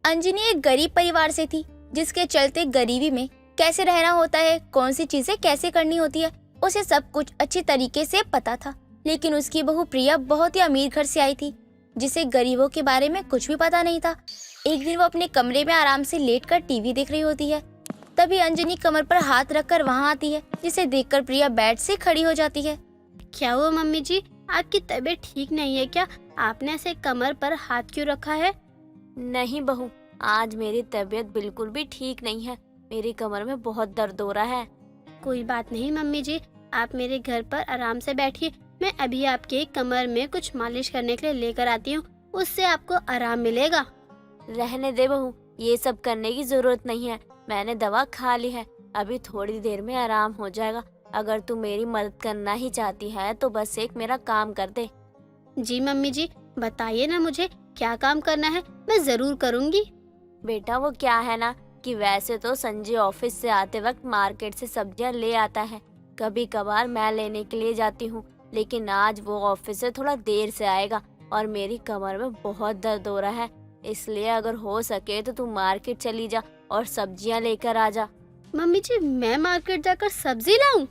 अंजनी एक गरीब परिवार से थी, जिसके चलते गरीबी में कैसे रहना होता है, कौन सी चीजें कैसे करनी होती है, उसे सब कुछ अच्छी तरीके से पता था। लेकिन उसकी बहू प्रिया बहुत ही अमीर घर से आई थी, जिसे गरीबों के बारे में कुछ भी पता नहीं था। एक दिन वो अपने कमरे में आराम से लेटकर टीवी देख रही होती है। तभी अंजनी कमर पर हाथ रखकर वहाँ आती है, जिसे देखकर प्रिया बेड से खड़ी हो जाती है। क्या हुआ मम्मी जी, आपकी तबीयत ठीक नहीं है क्या? आपने ऐसे कमर पर हाथ क्यों रखा है? नहीं बहू, आज मेरी तबीयत बिल्कुल भी ठीक नहीं है। मेरी कमर में बहुत दर्द हो रहा है। कोई बात नहीं मम्मी जी, आप मेरे घर पर आराम से बैठिए। मैं अभी आपके कमर में कुछ मालिश करने के लिए लेकर आती हूँ, उससे आपको आराम मिलेगा। रहने दे बहू, ये सब करने की जरूरत नहीं है। मैंने दवा खा ली है, अभी थोड़ी देर में आराम हो जाएगा। अगर तू मेरी मदद करना ही चाहती है तो बस एक मेरा काम कर दे। जी मम्मी जी, बताइए ना मुझे क्या काम करना है, मैं जरूर करूँगी। बेटा वो क्या है ना कि वैसे तो संजय ऑफिस से आते वक्त मार्केट से सब्जियां ले आता है। कभी कभार मैं लेने के लिए जाती हूँ, लेकिन आज वो ऑफिस से थोड़ा देर से आएगा और मेरी कमर में बहुत दर्द हो रहा है। इसलिए अगर हो सके तो तू मार्केट चली जा और सब्जियां लेकर आ जा। मम्मी जी, मैं मार्केट जाकर सब्जी लाऊं?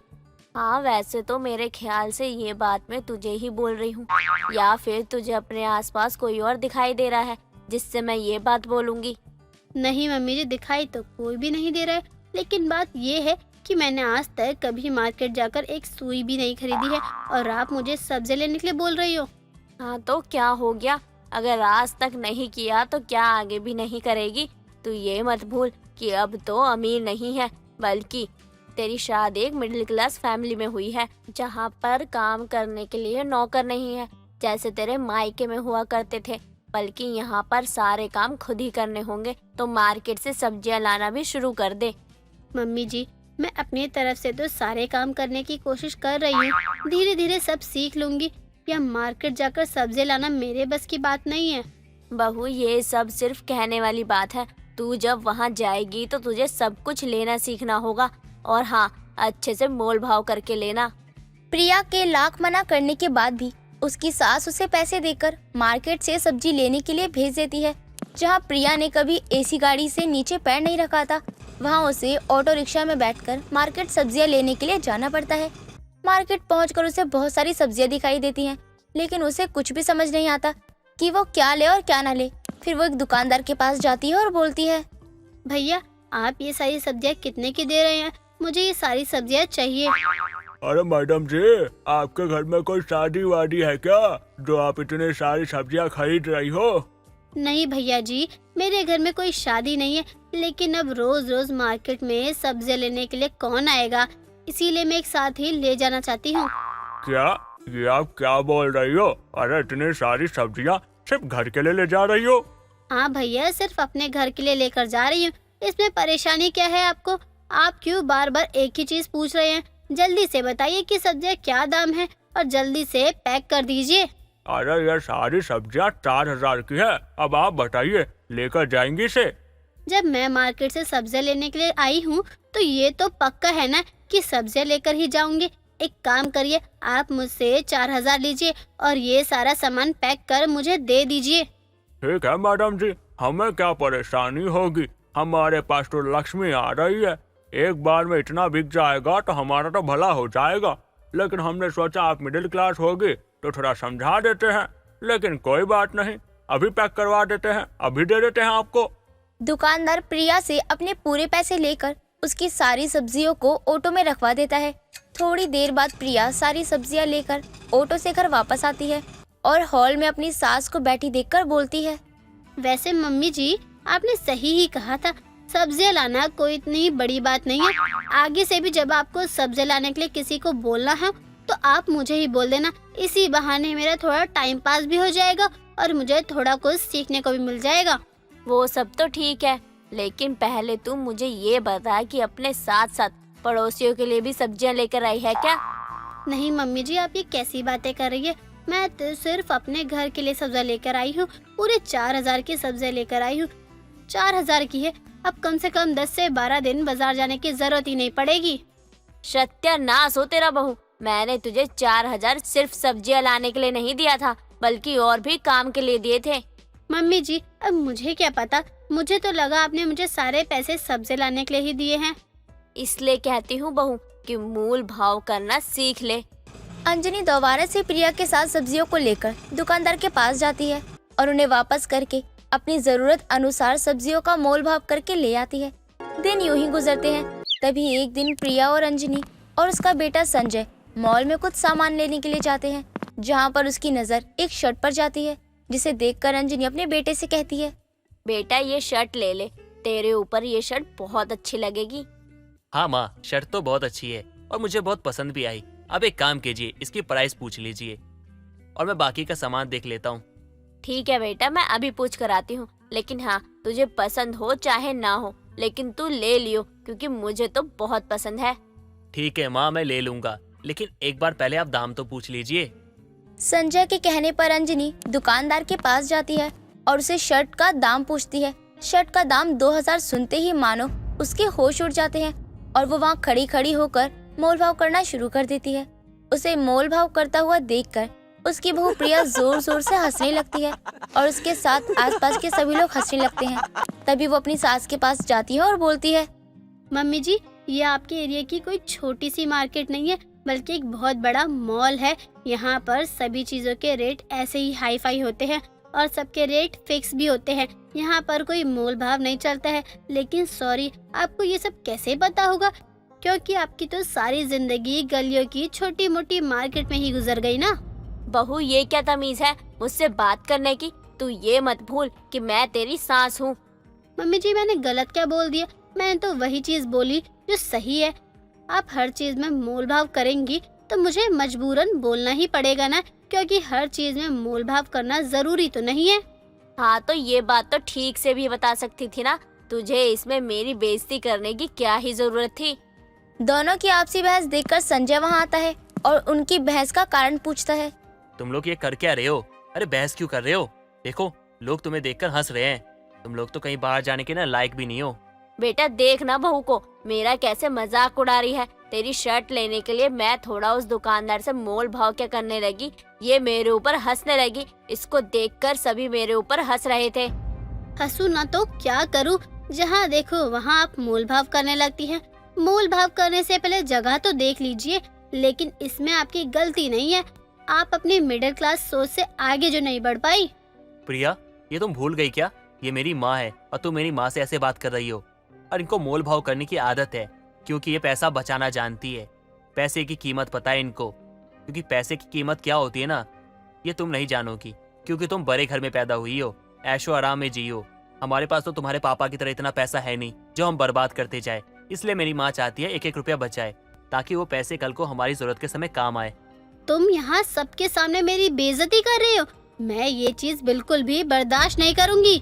हाँ, वैसे तो मेरे ख्याल से ये बात मैं तुझे ही बोल रही हूँ, या फिर तुझे अपने आसपास कोई और दिखाई दे रहा है जिससे मैं ये बात बोलूँगी। नहीं मम्मी जी, दिखाई तो कोई भी नहीं दे रहा है, लेकिन बात ये है कि मैंने आज तक कभी मार्केट जाकर एक सुई भी नहीं खरीदी है और आप मुझे सब्जी लेने के लिए बोल रही हो। हाँ तो क्या हो गया, अगर आज तक नहीं किया तो क्या आगे भी नहीं करेगी? तू ये मत भूल कि अब तो अमीर नहीं है, बल्कि तेरी शादी एक मिडिल क्लास फैमिली में हुई है, जहाँ पर काम करने के लिए नौकर नहीं है जैसे तेरे मायके में हुआ करते थे, बल्कि यहाँ पर सारे काम खुद ही करने होंगे। तो मार्केट से सब्जियाँ लाना भी शुरू कर दे। मम्मी जी, मैं अपनी तरफ से तो सारे काम करने की कोशिश कर रही हूँ, धीरे धीरे सब सीख लूंगी। या मार्केट जाकर सब्जी लाना मेरे बस की बात नहीं है। बहू, ये सब सिर्फ कहने वाली बात है। तू जब वहाँ जाएगी तो तुझे सब कुछ लेना सीखना होगा, और हाँ, अच्छे से मोल भाव करके लेना। प्रिया के लाख मना करने के बाद भी उसकी सास उसे पैसे देकर मार्केट से सब्जी लेने के लिए भेज देती है। जहाँ प्रिया ने कभी एसी गाड़ी से नीचे पैर नहीं रखा था, वहाँ उसे ऑटो रिक्शा में बैठकर मार्केट सब्जियाँ लेने के लिए जाना पड़ता है। मार्केट पहुंचकर उसे बहुत सारी सब्जियाँ दिखाई देती हैं, लेकिन उसे कुछ भी समझ नहीं आता कि वो क्या ले और क्या ना ले। फिर वो एक दुकानदार के पास जाती है और बोलती है, भैया, आप ये सारी सब्जियाँ कितने की दे रहे हैं? मुझे ये सारी सब्जियाँ चाहिए। अरे मैडम जी, आपके घर में कोई शादी वादी है क्या, जो आप इतने सारी सब्जियां खरीद रही हो? नहीं भैया जी, मेरे घर में कोई शादी नहीं है, लेकिन अब रोज रोज मार्केट में सब्जियाँ लेने के लिए कौन आएगा, इसीलिए मैं एक साथ ही ले जाना चाहती हूँ। क्या ये आप क्या बोल रही हो? अरे इतनी सारी सब्जियां सिर्फ घर के लिए ले जा रही हो? हाँ भैया, सिर्फ अपने घर के लिए लेकर जा रही हूँ। इसमें परेशानी क्या है आपको? आप क्यों बार बार एक ही चीज पूछ रहे हैं? जल्दी से बताइए कि सब्जियाँ क्या दाम है और जल्दी से पैक कर दीजिए। अरे ये सारी सब्जियां 4,000 की है। अब आप बताइए, लेकर जाएंगी इसे? जब मैं मार्केट से सब्जियाँ लेने के लिए आई हूँ तो ये तो पक्का है ना कि सब्जियाँ लेकर ही जाऊंगी। एक काम करिए, आप मुझसे 4,000 लीजिए और ये सारा सामान पैक कर मुझे दे दीजिए। ठीक है मैडम जी, हमें क्या परेशानी होगी, हमारे पास तो लक्ष्मी आ रही है। एक बार में इतना बिक जाएगा तो हमारा तो भला हो जाएगा। लेकिन हमने सोचा आप मिडिल क्लास होगी तो थोड़ा समझा देते हैं, लेकिन कोई बात नहीं, अभी पैक करवा देते हैं, अभी दे देते हैं आपको। दुकानदार प्रिया से अपने पूरे पैसे लेकर उसकी सारी सब्जियों को ऑटो में रखवा देता है। थोड़ी देर बाद प्रिया सारी सब्जियां लेकर ऑटो से घर वापस आती है और हॉल में अपनी सास को बैठी देखकर बोलती है, वैसे मम्मी जी, आपने सही ही कहा था, सब्जियाँ लाना कोई इतनी बड़ी बात नहीं है। आगे से भी जब आपको सब्जियाँ लाने के लिए किसी को बोलना है तो आप मुझे ही बोल देना। इसी बहाने मेरा थोड़ा टाइम पास भी हो जाएगा और मुझे थोड़ा कुछ सीखने को भी मिल जाएगा। वो सब तो ठीक है, लेकिन पहले तू मुझे ये बता कि अपने साथ साथ पड़ोसियों के लिए भी सब्जियां लेकर आई है क्या? नहीं मम्मी जी, आप ये कैसी बातें कर रही है? मैं तो सिर्फ अपने घर के लिए सब्जियां लेकर आई हूँ। पूरे 4,000 की सब्जियां लेकर आई हूँ। 4,000 की है, अब कम से कम 10 से 12 दिन बाजार जाने की जरूरत ही नहीं पड़ेगी। सत्यानाश हो तेरा बहू, मैंने तुझे 4,000 सिर्फ सब्जियां लाने के लिए नहीं दिया था, बल्कि और भी काम के लिए दिए थे। मम्मी जी, अब मुझे क्या पता, मुझे तो लगा आपने मुझे सारे पैसे सब्जी लाने के लिए ही दिए हैं। इसलिए कहती हूँ बहू कि मूल भाव करना सीख ले। अंजनी दोबारा से प्रिया के साथ सब्जियों को लेकर दुकानदार के पास जाती है और उन्हें वापस करके अपनी जरूरत अनुसार सब्जियों का मोल भाव करके ले आती है। दिन यूं ही गुजरते हैं। तभी एक दिन प्रिया और अंजनी और उसका बेटा संजय मॉल में कुछ सामान लेने के लिए जाते हैं, जहां पर उसकी नजर एक शर्ट पर जाती है, जिसे देखकर अंजनी अपने बेटे से कहती है, बेटा ये शर्ट ले ले, तेरे ऊपर ये शर्ट बहुत अच्छी लगेगी। हाँ माँ, शर्ट तो बहुत अच्छी है और मुझे बहुत पसंद भी आई। अब एक काम कीजिए, इसकी प्राइस पूछ लीजिए और मैं बाकी का सामान देख लेता हूँ। ठीक है बेटा, मैं अभी पूछ कर आती हूँ, लेकिन हाँ तुझे पसंद हो चाहे ना हो, लेकिन तू ले लियो क्योंकि मुझे तो बहुत पसंद है। ठीक है माँ, मैं ले लूंगा, लेकिन एक बार पहले आप दाम तो पूछ लीजिए। संजय के कहने पर अंजनी दुकानदार के पास जाती है और उसे शर्ट का दाम पूछती है। शर्ट का दाम 2000 सुनते ही मानो उसके होश उड़ जाते हैं और वो वहाँ खड़ी खड़ी होकर मोल भाव करना शुरू कर देती है। उसे मोल भाव करता हुआ देखकर उसकी बहू प्रिया जोर जोर से हंसने लगती है और उसके साथ आसपास के सभी लोग हंसने लगते हैं। तभी वो अपनी सास के पास जाती है और बोलती है, मम्मी जी, ये आपके एरिया की कोई छोटी सी मार्केट नहीं है, बल्कि एक बहुत बड़ा मॉल है। यहाँ पर सभी चीजों के रेट ऐसे ही हाई फाई होते हैं और सबके रेट फिक्स भी होते हैं। यहाँ पर कोई मोल भाव नहीं चलता है। लेकिन सॉरी, आपको ये सब कैसे पता होगा, क्योंकि आपकी तो सारी जिंदगी गलियों की छोटी मोटी मार्केट में ही गुजर गई ना। बहू ये क्या तमीज है मुझसे बात करने की? तू ये मत भूल कि मैं तेरी सास हूँ। मम्मी जी, मैंने गलत क्या बोल दिया? मैंने तो वही चीज बोली जो सही है। आप हर चीज में मोल भाव करेंगी तो मुझे मजबूरन बोलना ही पड़ेगा ना, क्योंकि हर चीज में मोल भाव करना जरूरी तो नहीं है। हाँ तो ये बात तो ठीक से भी बता सकती थी ना, तुझे इसमें मेरी बेइज्जती करने की क्या ही जरूरत थी। दोनों की आपसी बहस देखकर संजय वहाँ आता है और उनकी बहस का कारण पूछता है। तुम लोग ये कर क्या रहे हो? अरे बहस क्यों कर रहे हो? देखो लोग तुम्हें देखकर हंस रहे हैं। तुम लोग तो कहीं बाहर जाने के ना लायक भी नहीं हो। बेटा देख ना बहू को मेरा कैसे मजाक उड़ा रही है। तेरी शर्ट लेने के लिए मैं थोड़ा उस दुकानदार से मोल भाव क्या करने लगी, ये मेरे ऊपर हंसने लगी। इसको देखकर सभी मेरे ऊपर हंस रहे थे। हंसू ना तो क्या करूं? जहाँ देखो वहाँ आप मोल भाव करने लगती हैं। मोल भाव करने से पहले जगह तो देख लीजिए। लेकिन इसमें आपकी गलती नहीं है, आप अपनी मिडिल क्लास सोच से आगे जो नहीं बढ़ पाई। प्रिया, ये तुम भूल गई क्या? ये मेरी माँ है और तुम मेरी माँ से ऐसे बात कर रही हो। और इनको मोल भाव करने की आदत है, क्योंकि ये पैसा बचाना जानती है। पैसे की कीमत पता है इनको, क्योंकि पैसे की कीमत क्या होती है ना, ये तुम नहीं जानोगी, क्योंकि तुम बड़े घर में पैदा हुई हो, ऐशो आराम में जियो। हमारे पास तो तुम्हारे पापा की तरह इतना पैसा है नहीं जो हम बर्बाद करते जाए। इसलिए मेरी माँ चाहती है 1-1 रुपया बचाए, ताकि वो पैसे कल को हमारी जरूरत के समय काम आए। तुम यहाँ सबके सामने मेरी बेइज्जती कर रहे हो। मैं ये चीज बिल्कुल भी बर्दाश्त नहीं करूँगी।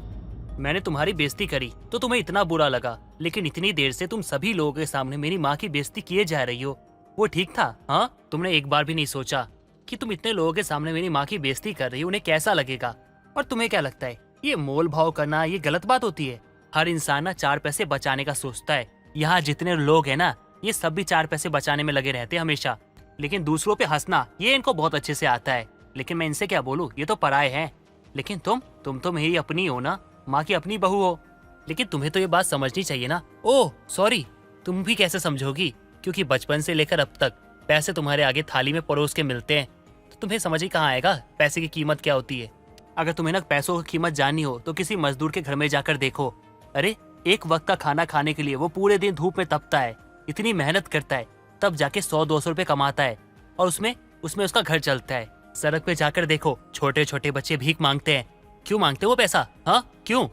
मैंने तुम्हारी बेइज्जती करी तो तुम्हें इतना बुरा लगा, लेकिन इतनी देर से तुम सभी लोगों के सामने मेरी माँ की बेइज्जती किए जा रही हो। वो ठीक था? हाँ, तुमने एक बार भी नहीं सोचा कि तुम इतने लोगों के सामने मेरी माँ की बेइज्जती कर रही हो, उन्हें कैसा लगेगा? और तुम्हें क्या लगता है ये मोल भाव करना ये गलत बात होती है? हर इंसान ना 4 पैसे बचाने का सोचता है। यहाँ जितने लोग हैं ना, ये सब भी 4 पैसे बचाने में लगे रहते हैं हमेशा। लेकिन दूसरों पे हंसना ये इनको बहुत अच्छे से आता है। लेकिन मैं इनसे क्या बोलूँ, ये तो पराये हैं। लेकिन तुम तो मेरी अपनी हो ना, माँ की अपनी बहू हो। लेकिन तुम्हें तो ये बात समझनी चाहिए ना। ओह सॉरी, तुम भी कैसे समझोगी? क्योंकि बचपन से लेकर अब तक पैसे तुम्हारे आगे थाली में परोस के मिलते हैं, तो तुम्हें समझ ही कहाँ आएगा पैसे की कीमत क्या होती है। अगर तुम्हें ना पैसों की कीमत जाननी हो तो किसी मजदूर के घर में जाकर देखो। अरे एक वक्त का खाना खाने के लिए वो पूरे दिन धूप में तपता है, इतनी मेहनत करता है, तब जाके 100-200 रुपए कमाता है और उसमें उसका घर चलता है। सड़क पे जाकर देखो, छोटे छोटे बच्चे भीख मांगते हैं। क्यों मांगते वो पैसा? हाँ क्यों?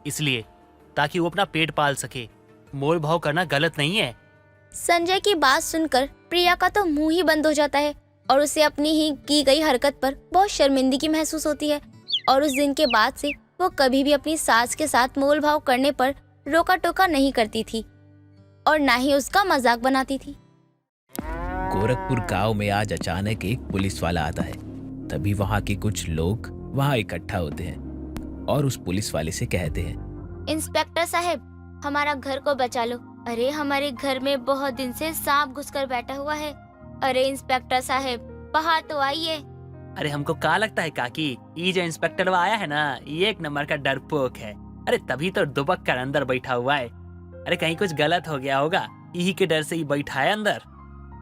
इसलिए ताकि वो अपना पेट पाल सके। मोल भाव करना गलत नहीं है। संजय की बात सुनकर प्रिया का तो मुंह ही बंद हो जाता है और उसे अपनी ही की गई हरकत पर बहुत शर्मिंदगी महसूस होती है। और उस दिन के बाद से वो कभी भी अपनी सास के साथ मोल भाव करने पर रोका टोका नहीं करती थी और ना ही उसका मजाक बनाती थी। गोरखपुर गांव में आज अचानक एक पुलिस वाला आता है। तभी वहां के कुछ लोग वहां इकट्ठा होते हैं और उस पुलिस वाले से कहते हैं, इंस्पेक्टर साहब, हमारा घर को बचा लो। अरे हमारे घर में बहुत दिन से सांप घुसकर बैठा हुआ है। अरे इंस्पेक्टर साहब, बाहर तो आइए। अरे हमको क्या लगता है काकी, ये जो इंस्पेक्टर वो आया है ना, ये एक नंबर का डरपोक है। अरे तभी तो दुबक कर अंदर बैठा हुआ है। अरे कहीं कुछ गलत हो गया होगा, यही के डर से ही बैठा है अंदर।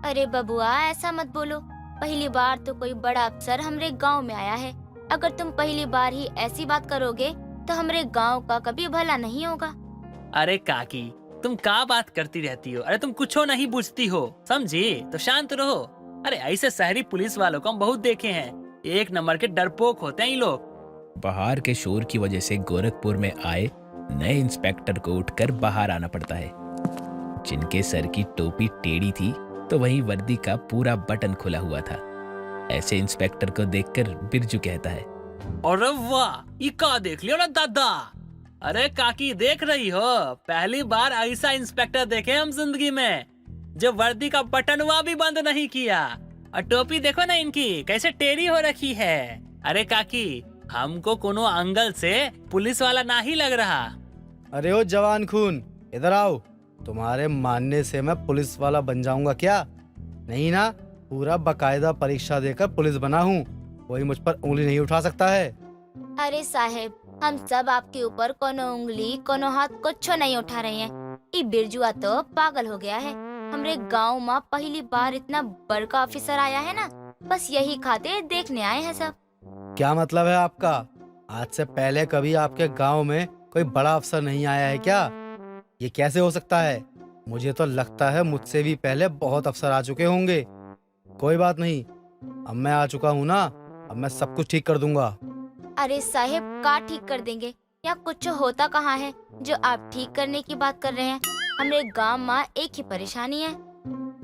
अरे बबुआ ऐसा मत बोलो, पहली बार तो कोई बड़ा अफसर हमरे गांव में आया है। अगर तुम पहली बार ही ऐसी बात करोगे तो हमरे गांव का कभी भला नहीं होगा। अरे काकी तुम क्या बात करती रहती हो? अरे तुम कुछो नहीं पूछती हो, समझी? तो शांत रहो। अरे ऐसे शहरी पुलिस वालों को हम बहुत देखे हैं, एक नंबर के डरपोक होते हैं ये लोग। बाहर के शोर की वजह से गोरखपुर में आए नए इंस्पेक्टर को उठकर बाहर आना पड़ता है। जिनके सर की टोपी टेढ़ी थी तो वहीं वर्दी का पूरा बटन खुला हुआ था। ऐसे इंस्पेक्टर को देखकर बिरजू कहता है, अरे वाह, ये का देख लियो ना दादा। अरे काकी देख रही हो, पहली बार ऐसा इंस्पेक्टर देखे हम जिंदगी में, जो वर्दी का बटन हुआ भी बंद नहीं किया। और टोपी देखो ना इनकी कैसे टेढ़ी हो रखी है। अरे काकी हमको कोनो एंगल से पुलिस वाला ना ही लग रहा। अरे ओ जवान खून, इधर आओ। तुम्हारे मानने से मैं पुलिस वाला बन जाऊंगा क्या? नहीं ना, पूरा बकायदा परीक्षा देकर पुलिस बना हूँ, कोई मुझ पर उंगली नहीं उठा सकता है। अरे साहेब, हम सब आपके ऊपर कोनो उंगली कोनो हाथ कुछ नहीं उठा रहे हैं। ये बिरजुआ तो पागल हो गया है। हमरे गांव में पहली बार इतना बड़का ऑफिसर आया है ना, बस यही खातिर देखने आए हैं सब। क्या मतलब है आपका? आज से पहले कभी आपके गांव में कोई बड़ा अफसर नहीं आया है क्या? ये कैसे हो सकता है? मुझे तो लगता है मुझसे भी पहले बहुत अफसर आ चुके होंगे। कोई बात नहीं, अब मैं आ चुका हूँ ना, अब मैं सब कुछ ठीक कर दूंगा। अरे साहेब, का ठीक कर देंगे? या कुछ होता कहाँ है जो आप ठीक करने की बात कर रहे हैं? हमरे गांव में एक ही परेशानी है।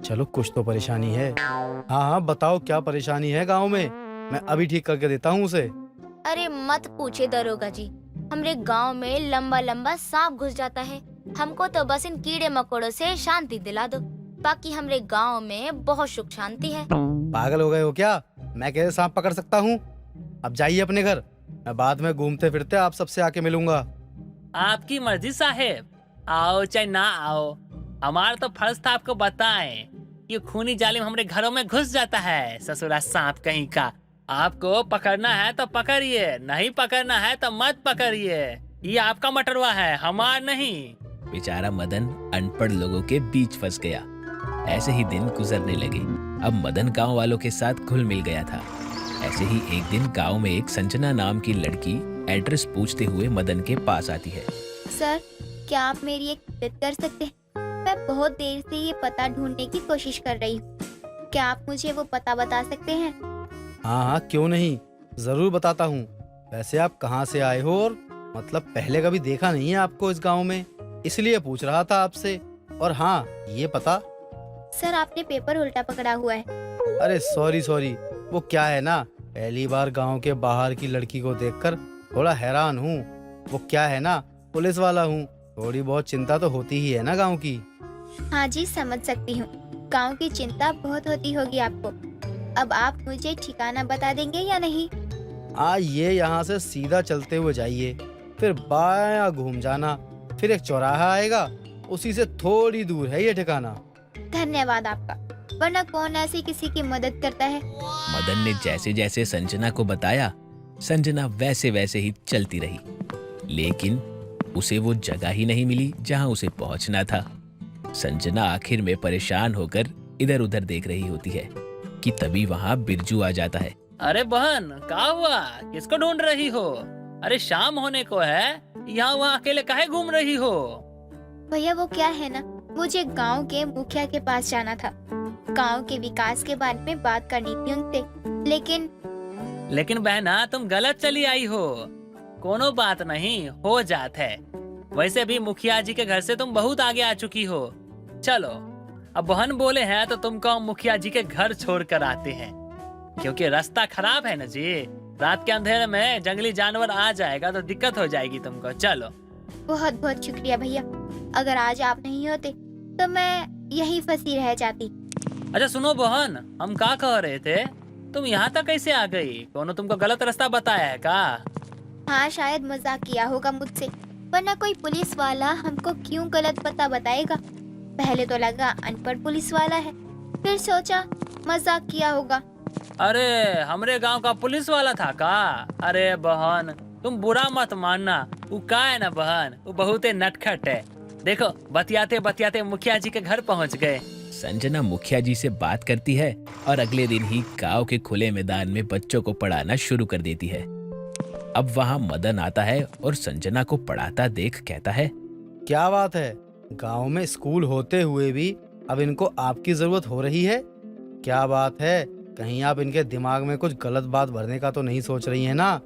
चलो कुछ तो परेशानी है। हाँ हाँ बताओ, क्या परेशानी है गांव में? मैं अभी ठीक करके देता हूँ उसे। अरे मत पूछे दरोगा जी, हमरे गांव में लंबा लंबा सांप घुस जाता है। हमको तो बस इन कीड़े मकोड़ों से शांति दिला दो, बाकी हमरे गांव में बहुत सुख शांति है। पागल हो गए हो क्या? मैं कैसे सांप पकड़ सकता हूँ? अब जाइए अपने घर, मैं बाद में घूमते फिरते आप सबसे आके मिलूंगा। आपकी मर्जी साहेब, आओ चाहे ना आओ, हमारा तो फर्ज था आपको बताएं। ये खूनी जालिम हमारे घरों में घुस जाता है, ससुरा सांप कहीं का। आपको पकड़ना है तो पकड़िए, नहीं पकड़ना है तो मत पकड़िए। ये आपका मटरवा है, हमार नहीं। बेचारा मदन अनपढ़ लोगों के बीच फंस गया। ऐसे ही दिन गुजरने लगे। अब मदन गांव वालों के साथ घुल मिल गया था। ऐसे ही एक दिन गांव में एक संजना नाम की लड़की एड्रेस पूछते हुए मदन के पास आती है। सर, क्या आप मेरी एक मदद कर सकते हैं? मैं बहुत देर से ये पता ढूंढने की कोशिश कर रही हूँ। क्या आप मुझे वो पता बता सकते हैं? हाँ हाँ क्यों नहीं, जरूर बताता हूँ। वैसे आप कहाँ से आए हो, और मतलब पहले कभी देखा नहीं है आपको इस गांव में, इसलिए पूछ रहा था आपसे। और हाँ ये पता। सर, आपने पेपर उल्टा पकड़ा हुआ है। अरे सॉरी, वो क्या है ना, पहली बार गांव के बाहर की लड़की को देखकर थोड़ा हैरान हूँ। वो क्या है ना, पुलिस वाला हूँ, थोड़ी बहुत चिंता तो होती ही है ना गांव की। हाँ जी, समझ सकती हूँ। गांव की चिंता बहुत होती होगी आपको। अब आप मुझे ठिकाना बता देंगे या नहीं? ये यहाँ से सीधा चलते हुए जाइए, फिर बायां घूम जाना, फिर एक चौराहा आएगा, उसी से थोड़ी दूर है ये ठिकाना। धन्यवाद आपका, वरना कौन ऐसी किसी की मदद करता है। मदन ने जैसे जैसे संजना को बताया, संजना वैसे वैसे ही चलती रही, लेकिन उसे वो जगह ही नहीं मिली जहां उसे पहुंचना था। संजना आखिर में परेशान होकर इधर उधर देख रही होती है कि तभी वहां बिरजू आ जाता है। अरे बहन, क्या हुआ? किसको ढूंढ रही हो? अरे शाम होने को है, यहाँ वहाँ अकेले काहे घूम रही हो? भैया वो क्या है ना, मुझे गांव के मुखिया के पास जाना था। गांव के विकास के बारे में बात करनी थी उनसे, लेकिन बहना तुम गलत चली आई हो। कोनो बात नहीं, हो जात है। वैसे भी मुखिया जी के घर से तुम बहुत आगे आ चुकी हो। चलो, अब बहन बोले हैं तो तुमको हम मुखिया जी के घर छोड़ कर आते हैं, क्योंकि रास्ता खराब है ना जी। रात के अंधेरे में जंगली जानवर आ जाएगा तो दिक्कत हो जाएगी तुमको। चलो। बहुत बहुत शुक्रिया भैया, अगर आज आप नहीं होते तो मैं यहीं फंसी रह जाती। अच्छा सुनो बहन, हम क्या कह रहे थे, तुम यहाँ तक कैसे आ गई? कोनो तुमको गलत रास्ता बताया है का? हाँ, शायद मजाक किया होगा मुझसे, वरना कोई पुलिस वाला हमको क्यों गलत पता बताएगा। पहले तो लगा अनपढ़ पुलिस वाला है, फिर सोचा मजाक किया होगा। अरे हमरे गांव का पुलिस वाला था का? अरे बहन तुम बुरा मत मानना, वो का है ना बहन, वो बहुत ही नटखट है। देखो बतियाते बतियाते मुखिया जी के घर पहुंच गए। संजना मुखिया जी से बात करती है और अगले दिन ही गांव के खुले मैदान में बच्चों को पढ़ाना शुरू कर देती है। अब वहां मदन आता है और संजना को पढ़ाता देख कहता है, क्या बात है, गांव में स्कूल होते हुए भी अब इनको आपकी जरूरत हो रही है? क्या बात है, कहीं आप इनके दिमाग में कुछ गलत बात भरने का तो नहीं सोच रही है ना?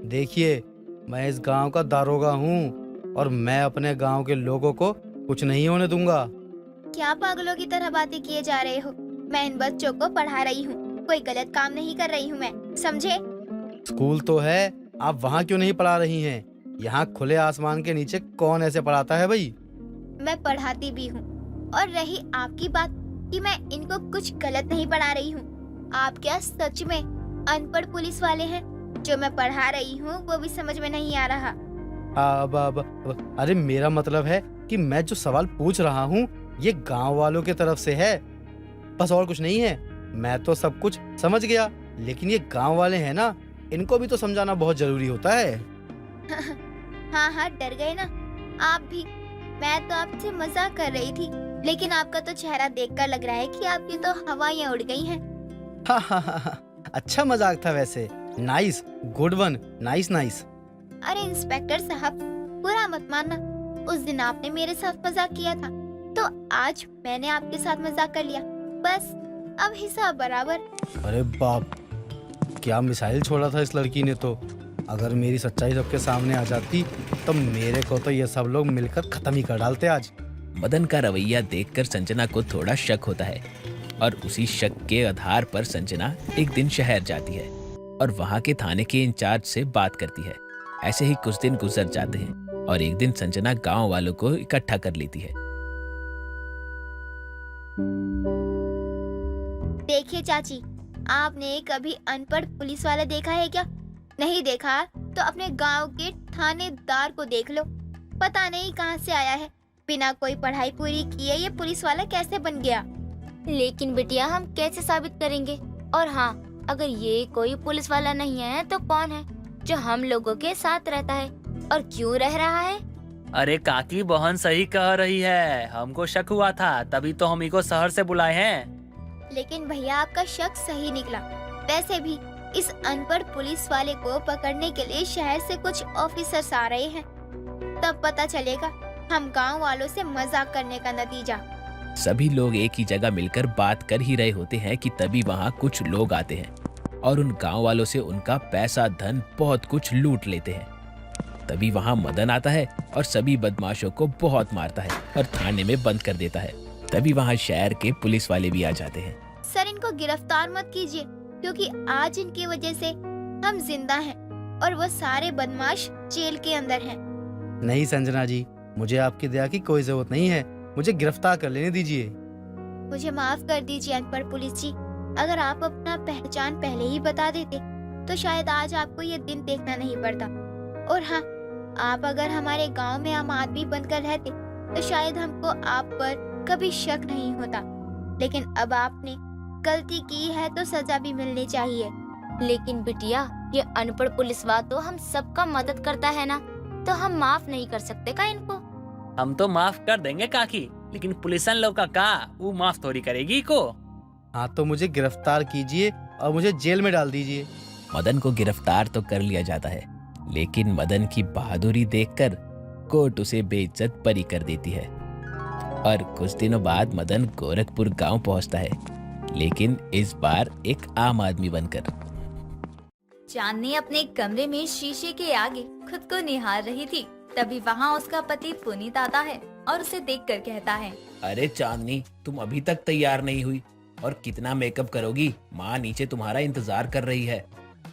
देखिए, मैं इस गांव का दारोगा हूँ और मैं अपने गांव के लोगों को कुछ नहीं होने दूंगा। क्या पागलों की तरह बातें किए जा रहे हो? मैं इन बच्चों को पढ़ा रही हूँ, कोई गलत काम नहीं कर रही हूँ मैं, समझे? स्कूल तो है, आप वहाँ क्यों नहीं पढ़ा रही हैं? यहाँ खुले आसमान के नीचे कौन ऐसे पढ़ाता है भाई? मैं पढ़ाती भी हूँ। और रही आपकी बात कि मैं इनको कुछ गलत नहीं पढ़ा रही हूँ, आप क्या सच में अनपढ़ पुलिस वाले हैं? जो मैं पढ़ा रही हूँ वो भी समझ में नहीं आ रहा। अरे मेरा मतलब है कि मैं जो सवाल पूछ रहा हूँ ये गांव वालों की तरफ से है, बस और कुछ नहीं है। मैं तो सब कुछ समझ गया, लेकिन ये गांव वाले हैं ना, इनको भी तो समझाना बहुत जरूरी होता है। हाँ, डर गए ना आप भी। मैं तो आपसे मजाक कर रही थी, लेकिन आपका तो चेहरा देखकर लग रहा है कि आपकी तो हवाएं उड़ गई हैं। अच्छा मजाक था वैसे। Nice, good one, nice. अरे इंस्पेक्टर साहब, बुरा मत मानना। उस दिन आपने मेरे साथ मजाक किया था, तो आज मैंने आपके साथ मजाक कर लिया, बस अब हिसाब बराबर। अरे बाप, क्या मिसाइल छोड़ा था इस लड़की ने तो। अगर मेरी सच्चाई सबके सामने आ जाती तो मेरे को तो ये सब लोग मिलकर खत्म ही कर डालते आज। मदन का रवैया देखकर संजना को थोड़ा शक होता है और उसी शक के आधार पर संजना एक दिन शहर जाती है और वहां के थाने के इंचार्ज से बात करती है। ऐसे ही कुछ दिन गुजर जाते हैं और एक दिन संजना गांव वालों को इकट्ठा कर लेती है। देखिए चाची, आपने कभी अनपढ़ पुलिस वाला देखा है क्या? नहीं देखा तो अपने गांव के थानेदार को देख लो, पता नहीं कहां से आया है, बिना कोई पढ़ाई पूरी किए ये पुलिस वाला कैसे बन गया। लेकिन बिटिया हम कैसे साबित करेंगे? और हाँ, अगर ये कोई पुलिस वाला नहीं है तो कौन है जो हम लोगों के साथ रहता है और क्यों रह रहा है? अरे काकी बहन सही कह रही है, हमको शक हुआ था तभी तो हम को शहर से बुलाए हैं। लेकिन भैया आपका शक सही निकला। वैसे भी इस अनपढ़ पुलिस वाले को पकड़ने के लिए शहर से कुछ ऑफिसर्स आ रहे हैं, तब पता चलेगा हम गांव वालों से मजाक करने का नतीजा। सभी लोग एक ही जगह मिलकर बात कर ही रहे होते हैं कि तभी वहां कुछ लोग आते हैं और उन गांव वालों से उनका पैसा धन बहुत कुछ लूट लेते हैं। तभी वहां मदन आता है और सभी बदमाशों को बहुत मारता है और थाने में बंद कर देता है। तभी वहां शहर के पुलिस वाले भी आ जाते हैं। सर, इनको गिरफ्तार मत कीजिए, क्योंकि आज इनकी वजह से हम जिंदा हैं और वो सारे बदमाश जेल के अंदर हैं। नहीं संजना जी, मुझे आपकी दया की कोई जरूरत नहीं है, मुझे गिरफ्तार कर लेने दीजिए। मुझे माफ कर दीजिए अनपढ़ पुलिस जी, अगर आप अपना पहचान पहले ही बता देते तो शायद आज आपको ये दिन देखना नहीं पड़ता। और हाँ, आप अगर हमारे गांव में आम आदमी बनकर रहते तो शायद हमको आप पर कभी शक नहीं होता। लेकिन अब आपने गलती की है तो सजा भी मिलनी चाहिए। लेकिन बिटिया, ये अनपढ़ पुलिस वाला तो हम सबका मदद करता है ना, तो हम माफ नहीं कर सकते का इनको? हम तो माफ कर देंगे काकी, लेकिन पुलिसन लोग का वो माफ थोड़ी करेगी को। हाँ तो मुझे गिरफ्तार कीजिए और मुझे जेल में डाल दीजिए। मदन को गिरफ्तार तो कर लिया जाता है, लेकिन मदन की बहादुरी देखकर कोर्ट उसे बेइज्जत बरी कर देती है और कुछ दिनों बाद मदन गोरखपुर गांव पहुंचता है, लेकिन इस बार एक आम आदमी बनकर। चांदनी अपने कमरे में शीशे के आगे खुद को निहार रही थी। तभी वहाँ उसका पति पुनीत आता है और उसे देखकर कहता है, अरे चांदनी, तुम अभी तक तैयार नहीं हुई और कितना मेकअप करोगी? माँ नीचे तुम्हारा इंतजार कर रही है।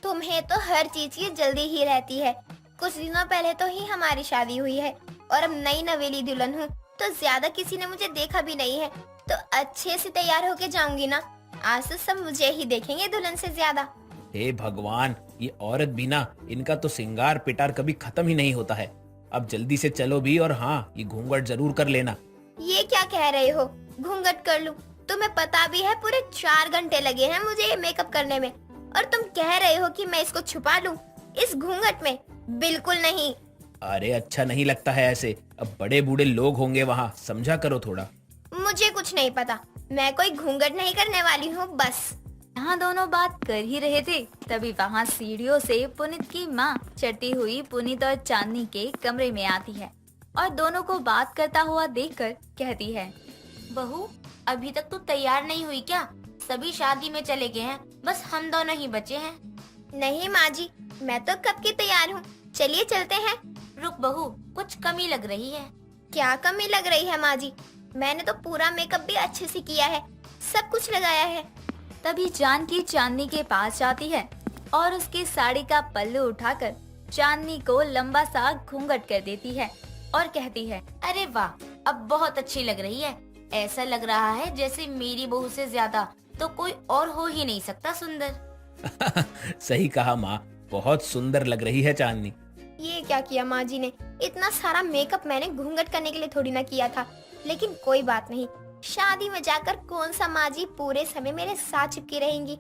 तुम्हें तो हर चीज की जल्दी ही रहती है। कुछ दिनों पहले तो ही हमारी शादी हुई है और अब नई नवेली दुल्हन हूँ, तो ज्यादा किसी ने मुझे देखा भी नहीं है, तो अच्छे से तैयार होके जाऊंगी ना। आज तो सब मुझे ही देखेंगे दुल्हन से ज्यादा। हे भगवान, ये औरत भी ना, इनका तो सिंगार पिटार कभी खत्म ही नहीं होता है। अब जल्दी से चलो भी, और हाँ, ये घूंघट जरूर कर लेना। ये क्या कह रहे हो? घूंघट कर लूं? तुम्हें पता भी है पूरे 4 घंटे लगे हैं मुझे ये मेकअप करने में। और तुम कह रहे हो कि मैं इसको छुपा लूं इस घूंघट में? बिल्कुल नहीं। अरे अच्छा नहीं लगता है ऐसे, अब बड़े बूढ़े लोग होंगे वहाँ, समझा करो थोड़ा। मुझे कुछ नहीं पता, मैं कोई घूंघट नहीं करने वाली हूँ बस। यहाँ दोनों बात कर ही रहे थे, तभी वहाँ सीढ़ियों से पुनीत की माँ चढ़ती हुई पुनीत और चांदनी के कमरे में आती है और दोनों को बात करता हुआ देखकर कहती है, बहू, अभी तक तू तैयार नहीं हुई क्या? सभी शादी में चले गए हैं, बस हम दोनों ही बचे हैं। नहीं माँ जी, मैं तो कब की तैयार हूँ, चलिए चलते हैं। रुक बहू, कुछ कमी लग रही है। क्या कमी लग रही है माँ जी? मैंने तो पूरा मेकअप भी अच्छे से किया है, सब कुछ लगाया है। तभी जानकी चांदनी के पास जाती है और उसकी साड़ी का पल्लू उठाकर चांदनी को लंबा सा घूंघट कर देती है और कहती है, अरे वाह, अब बहुत अच्छी लग रही है। ऐसा लग रहा है जैसे मेरी बहू से ज्यादा तो कोई और हो ही नहीं सकता सुंदर। सही कहा माँ, बहुत सुंदर लग रही है चांदनी। ये क्या किया माँ जी ने? इतना सारा मेकअप मैंने घूंघट करने के लिए थोड़ी ना किया था। लेकिन कोई बात नहीं, शादी में जाकर कौन सा माँ जी पूरे समय मेरे साथ चिपकी रहेंगी।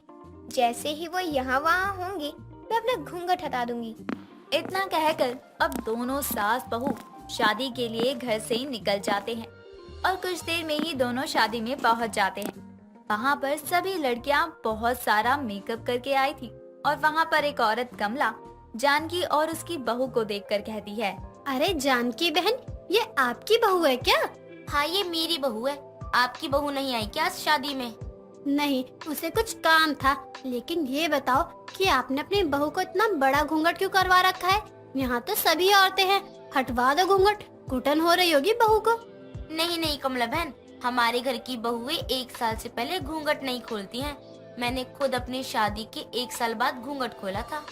जैसे ही वो यहाँ वहाँ होंगी, मैं अपना घूंघट हटा दूंगी। इतना कहकर अब दोनों सास बहू शादी के लिए घर से निकल जाते हैं और कुछ देर में ही दोनों शादी में पहुंच जाते हैं। वहाँ पर सभी लड़कियाँ बहुत सारा मेकअप करके आई थी और वहाँ पर एक औरत कमला जानकी और उसकी बहू को देखकर कहती है, अरे जानकी बहन, ये आपकी बहू है क्या? हाँ, ये मेरी बहू है। आपकी बहू नहीं आई क्या शादी में? नहीं, उसे कुछ काम था। लेकिन ये बताओ कि आपने अपनी बहू को इतना बड़ा घूंघट क्यों करवा रखा है? यहाँ तो सभी औरतें हैं, हटवा दो घूंघट, घुटन हो रही होगी बहू को। नहीं नहीं कमला बहन, हमारे घर की बहुएं 1 साल से पहले घूंघट नहीं खोलती हैं। मैंने खुद अपनी शादी के 1 साल बाद घूंघट खोला था।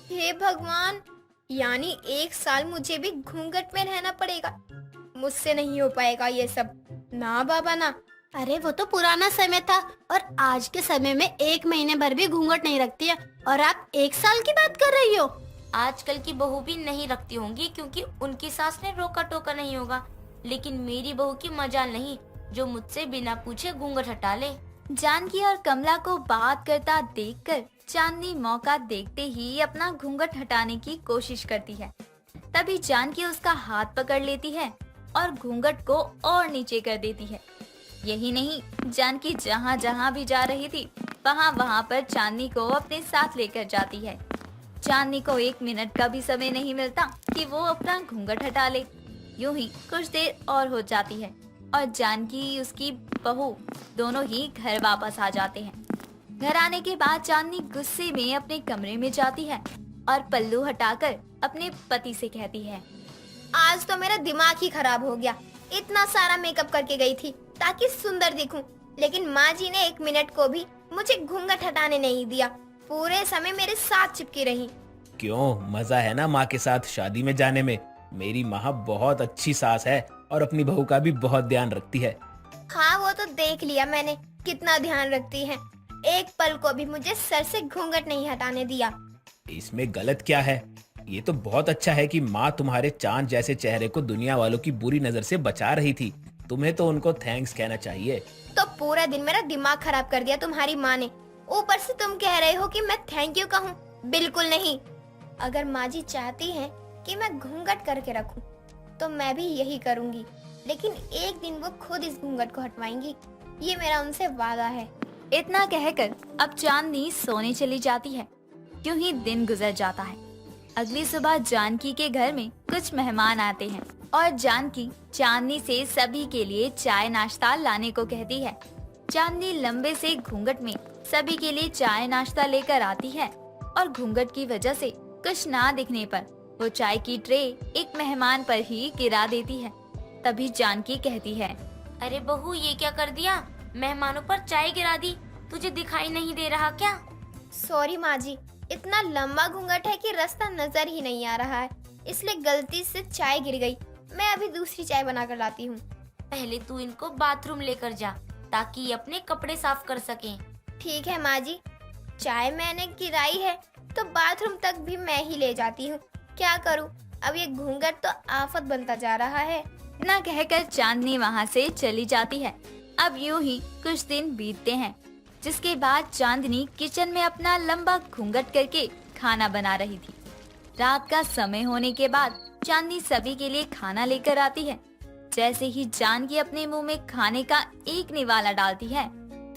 हे भगवान, यानी 1 साल मुझे भी घूंघट में रहना पड़ेगा। मुझसे नहीं हो पाएगा ये सब। ना बाबा ना। अरे वो तो पुराना समय था, और आज के समय में 1 महीने भर भी घूंघट नहीं रखती है, और आप 1 साल की बात कर रही हो। आजकल की बहू भी नहीं रखती होंगी क्योंकि उनकी सास ने रोका टोका नहीं होगा। लेकिन मेरी बहू की मजाल नहीं जो मुझसे बिना पूछे घूंघट हटा ले। जानकी और कमला को बात करता देखकर चांदनी मौका देखते ही अपना घूंघट हटाने की कोशिश करती है। तभी जानकी उसका हाथ पकड़ लेती है और घूंघट को और नीचे कर देती है। यही नहीं, जानकी जहाँ जहाँ भी जा रही थी वहाँ वहाँ पर चांदनी को अपने साथ लेकर जाती है। चांदनी को 1 मिनट का भी समय नहीं मिलता कि वो अपना घूंघट हटा ले। यूं ही कुछ देर और हो जाती है और जानकी उसकी बहू दोनों ही घर वापस आ जाते हैं। घर आने के बाद चांदनी गुस्से में अपने कमरे में जाती है और पल्लू हटाकर अपने पति से कहती है, आज तो मेरा दिमाग ही खराब हो गया। इतना सारा मेकअप करके गई थी ताकि सुंदर दिखूं, लेकिन माँ जी ने 1 मिनट को भी मुझे घूंघट हटाने नहीं दिया। पूरे समय मेरे साथ चिपकी रही। क्यों, मजा है ना माँ के साथ शादी में जाने में। मेरी माँ बहुत अच्छी सास है और अपनी बहू का भी बहुत ध्यान रखती है। हाँ, वो तो देख लिया मैंने कितना ध्यान रखती है। एक पल को भी मुझे सर से घूंघट नहीं हटाने दिया। इसमें गलत क्या है? ये तो बहुत अच्छा है कि माँ तुम्हारे चांद जैसे चेहरे को दुनिया वालों की बुरी नजर से बचा रही थी। तुम्हें तो उनको थैंक्स कहना चाहिए। तो पूरा दिन मेरा दिमाग खराब कर दिया तुम्हारी माँ ने। ऊपर से तुम कह रहे हो कि मैं थैंक यू कहूँ? बिल्कुल नहीं। अगर माँ जी चाहती हैं कि मैं घूंघट करके रखूं, तो मैं भी यही करूंगी। लेकिन एक दिन वो खुद इस घूंघट को हटवाएंगी, ये मेरा उनसे वादा है। इतना कहकर अब चांदनी सोने चली जाती है। यूं ही दिन गुजर जाता है। अगली सुबह जानकी के घर में कुछ मेहमान आते हैं और जानकी चांदनी से सभी के लिए चाय नाश्ता लाने को कहती है। चांदनी लंबे से घूंघट में सभी के लिए चाय नाश्ता लेकर आती है और घूंघट की वजह से कुछ ना दिखने पर वो चाय की ट्रे एक मेहमान पर ही गिरा देती है। तभी जानकी कहती है, अरे बहू, ये क्या कर दिया? मेहमानों पर चाय गिरा दी। तुझे दिखाई नहीं दे रहा क्या? सॉरी माँ जी, इतना लंबा घूंघट है कि रास्ता नजर ही नहीं आ रहा है, इसलिए गलती से चाय गिर गई। मैं अभी दूसरी चाय बनाकर लाती हूँ। पहले तू इनको बाथरूम लेकर जा ताकि ये अपने कपड़े साफ कर सकें। ठीक है माँ जी, चाय मैंने गिराई है तो बाथरूम तक भी मैं ही ले जाती हूँ। क्या करूँ, अब ये घूंघट तो आफत बनता जा रहा है। इतना कहकर चांदनी वहाँ से चली जाती है। अब यूं ही कुछ दिन बीतते हैं। जिसके बाद चांदनी किचन में अपना लंबा घूंघट करके खाना बना रही थी। रात का समय होने के बाद चांदनी सभी के लिए खाना लेकर आती है। जैसे ही जानकी अपने मुंह में खाने का एक निवाला डालती है,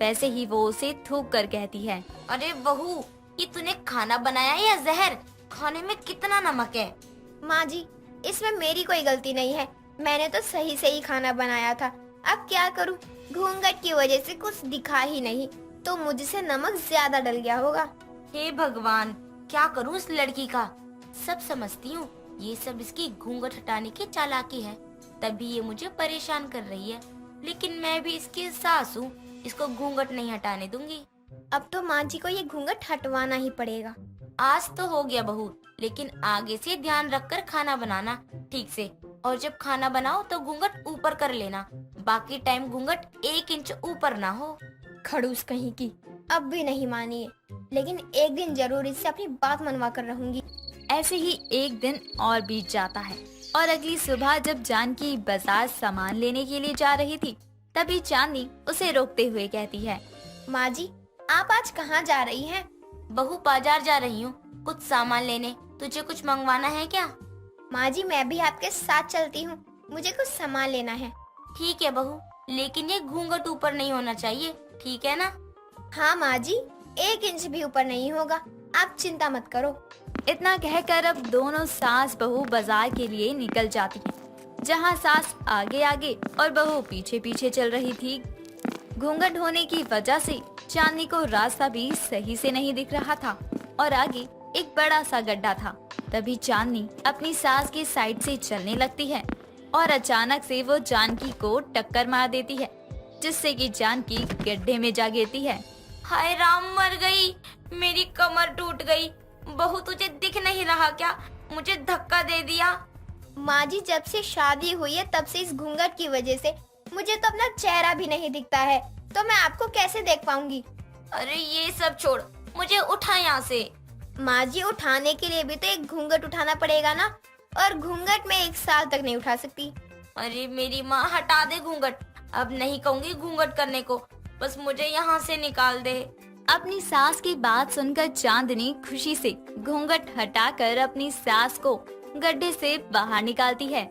वैसे ही वो उसे थूक कर कहती है, अरे बहू, ये तूने खाना बनाया या जहर? खाने में कितना नमक है? माँ जी, इसमें मेरी कोई गलती नहीं है, मैंने तो सही से ही खाना बनाया था। अब क्या करूँ, घूंघट की वजह से कुछ दिखा ही नहीं, तो मुझसे नमक ज्यादा डल गया होगा। हे भगवान, क्या करूं इस लड़की का? सब समझती हूँ, ये सब इसकी घूंघट हटाने की चालाकी है, तभी ये मुझे परेशान कर रही है। लेकिन मैं भी इसकी सास हूँ, इसको घूंघट नहीं हटाने दूंगी। अब तो माँ जी को ये घूंघट हटवाना ही पड़ेगा। आज तो हो गया बहू, लेकिन आगे से ध्यान रखकर खाना बनाना ठीक से, और जब खाना बनाओ तो घूंघट ऊपर कर लेना, बाकी टाइम घूंघट 1 इंच ऊपर ना हो। खड़ूस कहीं की, अब भी नहीं मानी है, लेकिन एक दिन जरूर इससे अपनी बात मनवा कर रहूंगी। ऐसे ही एक दिन और बीत जाता है और अगली सुबह जब जानकी बाजार सामान लेने के लिए जा रही थी, तभी चांदनी उसे रोकते हुए कहती है, माँ जी, आप आज कहाँ जा रही हैं? बहू, बाजार जा रही हूँ कुछ सामान लेने। तुझे कुछ मंगवाना है क्या? माँ जी, मैं भी आपके साथ चलती हूँ, मुझे कुछ सामान लेना है। ठीक है बहू, लेकिन ये घूंघट ऊपर नहीं होना चाहिए, ठीक है ना? हाँ माँ जी, 1 इंच भी ऊपर नहीं होगा, आप चिंता मत करो। इतना कहकर अब दोनों सास बहू बाजार के लिए निकल जाती हैं, जहाँ सास आगे आगे और बहू पीछे पीछे चल रही थी। घूंघट होने की वजह से चांदनी को रास्ता भी सही से नहीं दिख रहा था और आगे एक बड़ा सा गड्ढा था। तभी चांदनी अपनी सास की साइड से चलने लगती है और अचानक से वो जानकी को टक्कर मार देती है, जिससे कि जानकी गड्ढे में जा गिरती है। हाय राम, मर गई, मेरी कमर टूट गई। बहू, तुझे दिख नहीं रहा क्या? मुझे धक्का दे दिया। माँ जी, जब से शादी हुई है तब से इस घूंघट की वजह से मुझे तो अपना चेहरा भी नहीं दिखता है, तो मैं आपको कैसे देख पाऊंगी? अरे ये सब छोड़, मुझे उठा यहाँ से। माँ जी, उठाने के लिए भी तो एक घूंघट उठाना पड़ेगा ना, और घूंघट में 1 साल तक नहीं उठा सकती। अरे मेरी माँ, हटा दे घूंघट। अब नहीं कहूँगी घूंघट करने को, बस मुझे यहाँ से निकाल दे। अपनी सास की बात सुनकर चांदनी खुशी से घूंघट हटाकर अपनी सास को गड्ढे से बाहर निकालती है